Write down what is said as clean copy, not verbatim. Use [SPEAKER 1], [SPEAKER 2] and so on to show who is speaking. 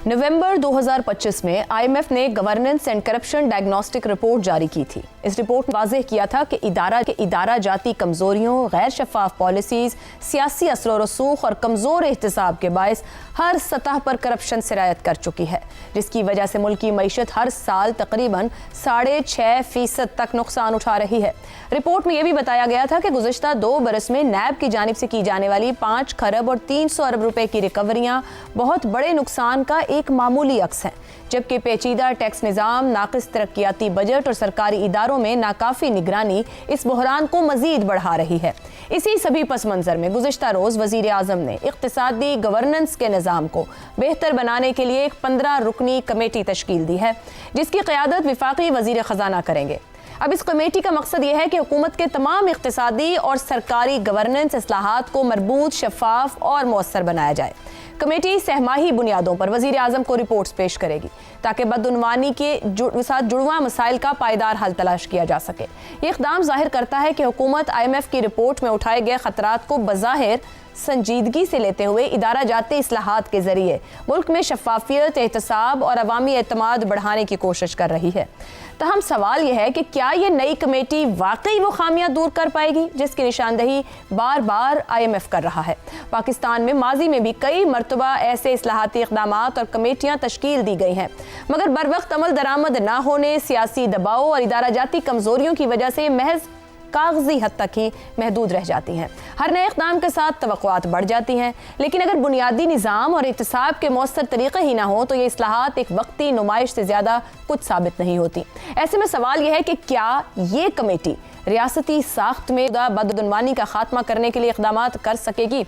[SPEAKER 1] नवंबर 2025 में आईएमएफ ने governance and corruption diagnostic report जारी की थी। इस रिपोर्ट में वाज़ेह किया था कि इदारा जाती कमजोरियों, गैर शफाफ पॉलिसीज, सियासी असर व रसूख और कमजोर एहतसाब के बायस हर सतह पर करप्शन सिरायत कर चुकी है, जिसकी वजह से मुल्क की मईशत हर साल तकरीबन 6.5% तक नुकसान उठा रही है। रिपोर्ट में यह भी बताया गया था कि गुज़िश्ता 2 बरस में नैब की जानिब से की जाने वाली 5 खरब और 300 अरब रुपए की रिकवरियां बहुत बड़े नुकसान का एक मामूली अक्स हैं, जबकि पेचीदा टैक्स निज़ाम, नाक़िस तरक्याती बजट और सरकारी इदारों में नाकाफ़ी निगरानी इस बहरान को मज़ीद बढ़ा रही है। इसी सभी पस मंज़र में गुज़िश्ता रोज़ वज़ीर आज़म ने इक़्तिसादी गवर्नेंस के निज़ाम को बेहतर बनाने के लिए एक 15 रुकनी कमेटी तश्कील दी है, जिसकी क़यादत वफ़ाक़ी वज़ीर ख़ज़ाना करेंगे। अब इस कमेटी का मकसद यह है कि हुकूमत के तमाम इक़्तिसादी और सरकारी गवर्नेंस इस्लाहात को मरबूत, शफ़ाफ और मौसर बनाया जाए। कमेटी सहमाही बुनियादों पर वज़ीर आज़म को रिपोर्ट्स पेश करेगी ताकि बदउनवानी के साथ जुड़वा मसाइल का पायदार हल तलाश किया जा सके। ये इक़दाम ज़ाहिर करता है कि हुकूमत IMF की रिपोर्ट में उठाए गए ख़तरात को बज़ाहिर संजीदगी से लेते हुए इदारा जाती इस्लाहात के ज़रिए मुल्क में शफ़ाफियत, एहतसाब और अवामी एतमाद बढ़ाने की कोशिश कर रही है। तहम सवाल यह है कि क्या ये नई कमेटी वाकई वो खामियां दूर कर पाएगी जिसकी निशानदही बार बार IMF कर रहा है। पाकिस्तान में माजी में भी कई मरतबा ऐसे इस्लाहाती इक़दामात और कमेटियां तश्कील दी गई हैं, मगर बर वक्त अमल दरामद ना होने, सियासी दबाव और इदारा जाती कमज़ोरियों की वजह से महज कागजी हद तक ही महदूद रह जाती हैं। हर नए इक़दाम के साथ तवक्कुआत बढ़ जाती हैं, लेकिन अगर बुनियादी निज़ाम और एहतसाब के मौसर तरीक़े ही ना हो तो ये इस्लाहात एक वक्ती नुमाइश से ज़्यादा कुछ साबित नहीं होती। ऐसे में सवाल यह है कि क्या ये कमेटी रियासती साख्त में बदउनवानी का खात्मा करने के लिए इक़दामात कर सकेगी।